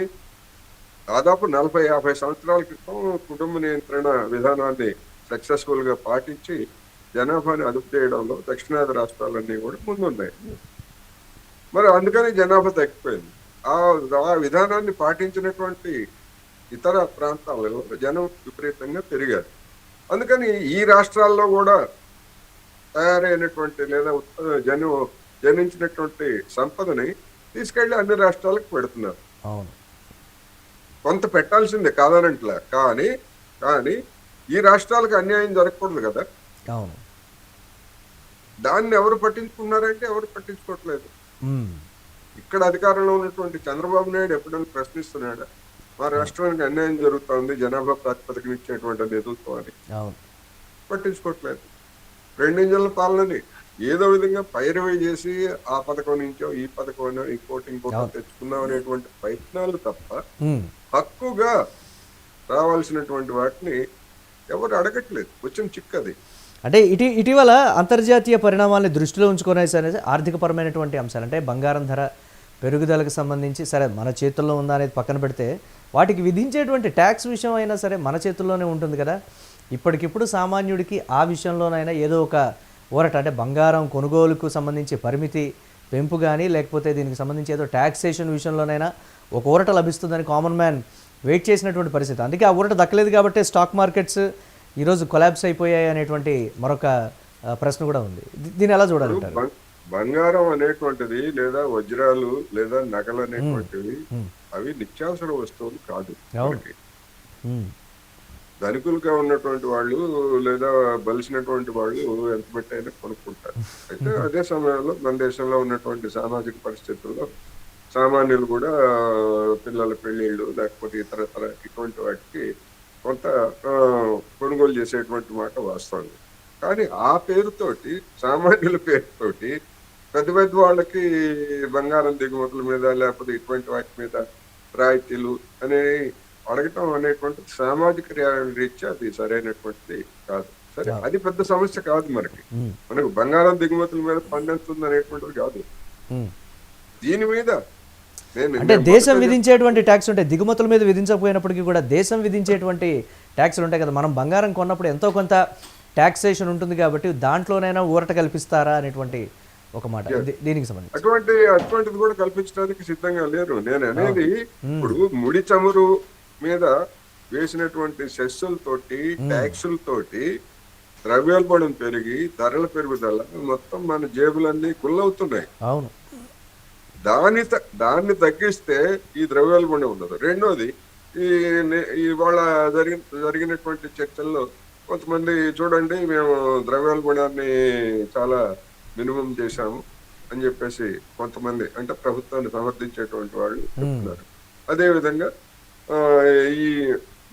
దాదాపు 40-50 సంవత్సరాల క్రితం కుటుంబ నియంత్రణ విధానాన్ని సక్సెస్ఫుల్ గా పాటించి జనాభాని అదుపు చేయడంలో దక్షిణాది రాష్ట్రాలన్నీ కూడా ముందున్నాయి. మరి అందుకని జనాభా తగ్గిపోయింది. ఆ విధానాన్ని పాటించినటువంటి ఇతర ప్రాంతాలలో జనం విపరీతంగా పెరిగారు. అందుకని ఈ రాష్ట్రాల్లో కూడా తయారైనటువంటి లేదా జనించినటువంటి సంపదని తీసుకెళ్లి అన్ని రాష్ట్రాలకు పెడుతున్నారు. కొంత పెట్టాల్సిందే కాదనంట్లే, కానీ ఈ రాష్ట్రాలకు అన్యాయం జరగకూడదు కదా. దాన్ని ఎవరు పట్టించుకున్నారంటే ఎవరు పట్టించుకోవట్లేదు. ఇక్కడ అధికారంలో ఉన్నటువంటి చంద్రబాబు నాయుడు ఎప్పుడైనా ప్రశ్నిస్తున్నాడా మా రాష్ట్రానికి అన్యాయం జరుగుతోంది జనాభా ప్రాతిపదికన ఇచ్చేటువంటి నిధులతో అని? పట్టించుకోవట్లేదు. 2 ఇంజన్ల పాలనని ఏదో విధంగా పైరవై చేసి ఆ పథకం నుంచో ఈ పథకం ఇంకోటి తెచ్చుకుందాం అనేటువంటి ప్రయత్నాలు తప్ప హక్కుగా రావాల్సినటువంటి వాటిని ఎవరు అడగట్లేదు. వచ్చిన చిక్కది. అంటే ఇటీవల అంతర్జాతీయ పరిణామాలని దృష్టిలో ఉంచుకునే సరే ఆర్థికపరమైనటువంటి అంశాలు అంటే బంగారం ధర పెరుగుదలకు సంబంధించి సరే మన చేతుల్లో ఉందా అనేది పక్కన పెడితే వాటికి విధించేటువంటి ట్యాక్స్ విషయం అయినా సరే మన చేతుల్లోనే ఉంటుంది కదా. ఇప్పటికిప్పుడు సామాన్యుడికి ఆ విషయంలోనైనా ఏదో ఒక ఊరట అంటే బంగారం కొనుగోలుకు సంబంధించి పరిమితి పెంపు కానీ లేకపోతే దీనికి సంబంధించి ఏదో ట్యాక్సేషన్ విషయంలోనైనా ఒక ఊరట లభిస్తుందని కామన్ మ్యాన్ వెయిట్ చేసినటువంటి పరిస్థితి. అందుకే ఆ ఊరట దక్కలేదు కాబట్టి స్టాక్ మార్కెట్స్ ఈరోజు కొలాబ్స్ అయిపోయాయి అనేటువంటి మరొక ప్రశ్న కూడా ఉంది. దీన్ని ఎలా చూడాలంటారు? బంగారం అనేటువంటిది లేదా వజ్రాలు లేదా నగలు అనేటువంటివి అవి నిత్యావసర వస్తువులు కాదు. ధనికులుగా ఉన్నటువంటి వాళ్ళు లేదా బలిసినటువంటి వాళ్ళు ఎంత పెట్టైనా కొనుక్కుంటారు. అయితే అదే సమయంలో మన దేశంలో ఉన్నటువంటి సామాజిక పరిస్థితుల్లో సామాన్యులు కూడా పిల్లల పెళ్లిళ్ళు లేకపోతే ఇతరతర ఇటువంటి వాటికి కొంత కొనుగోలు చేసేటువంటి మాట వాస్తవం. కానీ ఆ పేరుతోటి సామాన్యుల పేరుతోటి పెద్ద పెద్ద వాళ్ళకి బంగారం దిగుమతుల మీద లేకపోతే ఇటువంటి వాటి మీద రాయితీలు అనేవి అడగటం అనేటువంటి సామాజిక రీత్యా అది సరైనటువంటిది కాదు. సరే, అది పెద్ద సమస్య కాదు. మనకు బంగారం దిగుమతుల మీద పండించుంది అనేటువంటిది కాదు. దీని మీద అంటే దేశం విధించేటువంటి ట్యాక్స్ ఉంటాయి, దిగుమతుల మీద విధించకపోయినప్పటికీ కూడా దేశం విధించేటువంటి ట్యాక్స్లు ఉంటాయి కదా. మనం బంగారం కొన్నప్పుడు ఎంతో కొంత ట్యాక్సేషన్ ఉంటుంది కాబట్టి దాంట్లోనైనా ఊరట కల్పిస్తారా అనేటువంటి ఒక మాట దీనికి సంబంధించి అటువంటిది కూడా కల్పించడానికి సిద్ధంగా లేరు. నేను అనేది ఇప్పుడు ముడి చమురు మీద వేసినటువంటి సెస్సులతోటి ట్యాక్సులతోటి ద్రవ్యోల్బణం పెరిగి ధరల పెరుగుదల మొత్తం మన జేబులన్నీ గుల్లవుతున్నాయి. అవును, దాన్ని తగ్గిస్తే ఈ ద్రవ్యోల్బణం ఉండదు. రెండోది ఇవాళ జరిగినటువంటి చర్చల్లో కొంతమంది చూడండి మేము ద్రవ్యోల్బణాన్ని చాలా మినిమం చేశాము అని చెప్పేసి కొంతమంది అంటే ప్రభుత్వాన్ని సమర్థించేటువంటి వాళ్ళు చెప్తున్నారు. అదే విధంగా ఆ, ఈ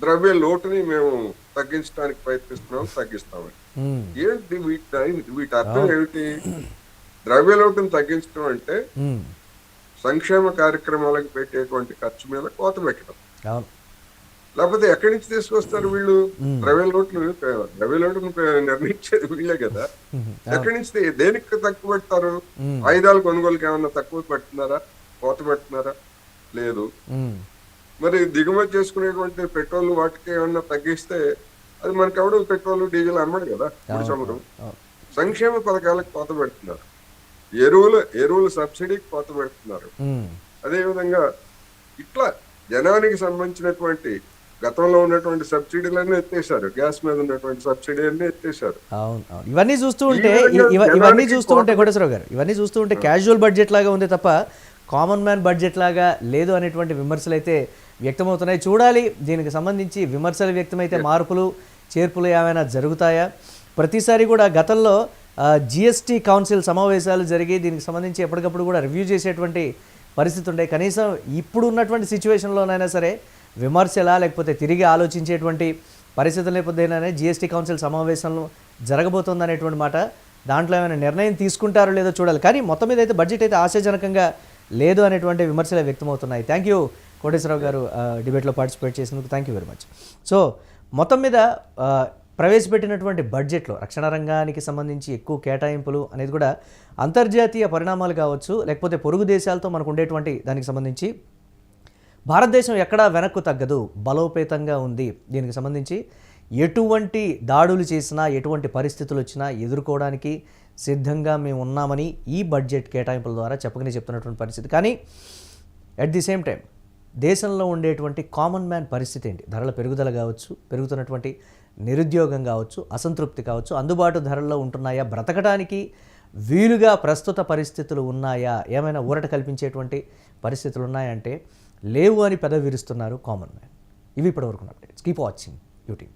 ద్రవ్య లోటుని మేము తగ్గించడానికి ప్రయత్నిస్తున్నాం, తగ్గిస్తామని. ఉమ్, ఏంటి వీటి అర్థం అవును. ఏమిటి? ద్రవ్య లోటుని తగ్గించడం అంటే ఉమ్, సంక్షేమ కార్యక్రమాలకు పెట్టేటువంటి ఖర్చు మీద కోత పెట్టడం. అవును. లేకపోతే ఎక్కడి నుంచి తీసుకొస్తారు వీళ్ళు? ఉమ్, ద్రవ్య లోటును నిర్ణయించేది వీళ్ళే కదా. ఉమ్, ఎక్కడి అవును. నుంచి దేనికి తక్కువ పెడతారు? ఉమ్, ఆయుధాల కొనుగోలుకి ఏమన్నా తక్కువ పెడుతున్నారా? కోత పెడుతున్నారా? లేదు. ఉమ్, మరి దిగుమతి చేసుకునేటువంటి పెట్రోల్ వాటికి ఏమన్నా తగ్గిస్తే అది మనకెవడు పెట్రోల్ డీజిల్ అమ్మడు కదా, ముడి అవును, చమురు. అవును, అవును. సంక్షేమ పథకాలకు కోత పెడుతున్నారు, ఎరువుల సబ్సిడీకి కోత పెడుతున్నారు. ఉమ్, అదేవిధంగా ఇట్లా జనానికి సంబంధించినటువంటి గతంలో ఉన్నటువంటి సబ్సిడీలన్నీ ఎత్తేసారు, గ్యాస్ మీద ఉన్నటువంటి సబ్సిడీ అన్ని ఎత్తేసారు. అవును, అవును. ఇవన్నీ చూస్తూ ఉంటే ఈ విధంగా ఇవన్నీ జనానికి చూస్తూ ఉంటే కోటేశ్వరరావు గారు, ఇవన్నీ చూస్తూ ఉంటే క్యాజువల్ బడ్జెట్ లాగా ఉంది తప్ప కామన్ మ్యాన్ బడ్జెట్ లాగా లేదు అనేటువంటి విమర్శలు అయితే వ్యక్తమవుతున్నాయి. చూడాలి దీనికి సంబంధించి విమర్శలు వ్యక్తమైతే మార్పులు చేర్పులు ఏమైనా జరుగుతాయా? ప్రతిసారి కూడా గతంలో జిఎస్టీ కౌన్సిల్ సమావేశాలు జరిగి దీనికి సంబంధించి ఎప్పటికప్పుడు కూడా రివ్యూ చేసేటువంటి పరిస్థితి ఉండే. కనీసం ఇప్పుడు ఉన్నటువంటి సిచ్యువేషన్లోనైనా సరే విమర్శలా లేకపోతే తిరిగి ఆలోచించేటువంటి పరిస్థితుల నేపథ్యంలోనే జిఎస్టీ కౌన్సిల్ సమావేశంలో జరగబోతుంది అనేటువంటి మాట. దాంట్లో ఏమైనా నిర్ణయం తీసుకుంటారో లేదో చూడాలి. కానీ మొత్తం మీద అయితే బడ్జెట్ అయితే ఆశాజనకంగా లేదు అనేటువంటి విమర్శలు వ్యక్తమవుతున్నాయి. థ్యాంక్ యూ కోటేశ్వరరావు గారు డిబేట్లో పార్టిసిపేట్ చేసినందుకు thank you very much. So మొత్తం మీద ప్రవేశపెట్టినటువంటి బడ్జెట్లో రక్షణ రంగానికి సంబంధించి ఎక్కువ కేటాయింపులు అనేది కూడా అంతర్జాతీయ పరిణామాలు కావచ్చు, లేకపోతే పొరుగు దేశాలతో మనకు ఉండేటువంటి దానికి సంబంధించి భారతదేశం ఎక్కడా వెనక్కు తగ్గదు, బలోపేతంగా ఉంది. దీనికి సంబంధించి ఎటువంటి దాడులు చేసినా ఎటువంటి పరిస్థితులు వచ్చినా ఎదుర్కోవడానికి సిద్ధంగా మేము ఉన్నామని ఈ బడ్జెట్ కేటాయింపుల ద్వారా చెప్పకనే చెప్తున్నటువంటి పరిస్థితి. కానీ అట్ ది సేమ్ టైం దేశంలో ఉండేటువంటి కామన్ మ్యాన్ పరిస్థితి ఏంటి? ధరల పెరుగుదల కావచ్చు, పెరుగుతున్నటువంటి నిరుద్యోగం కావచ్చు, అసంతృప్తి కావచ్చు, అందుబాటు ధరల్లో ఉంటున్నాయా, బ్రతకడానికి వీలుగా ప్రస్తుత పరిస్థితులు ఉన్నాయా, ఏమైనా ఊరట కల్పించేటువంటి పరిస్థితులు ఉన్నాయంటే లేవు అని పెదవి విరుస్తున్నారు కామన్ మ్యాన్. ఇవి ఇప్పటివరకు అప్డేట్స్. Keep watching YouTube.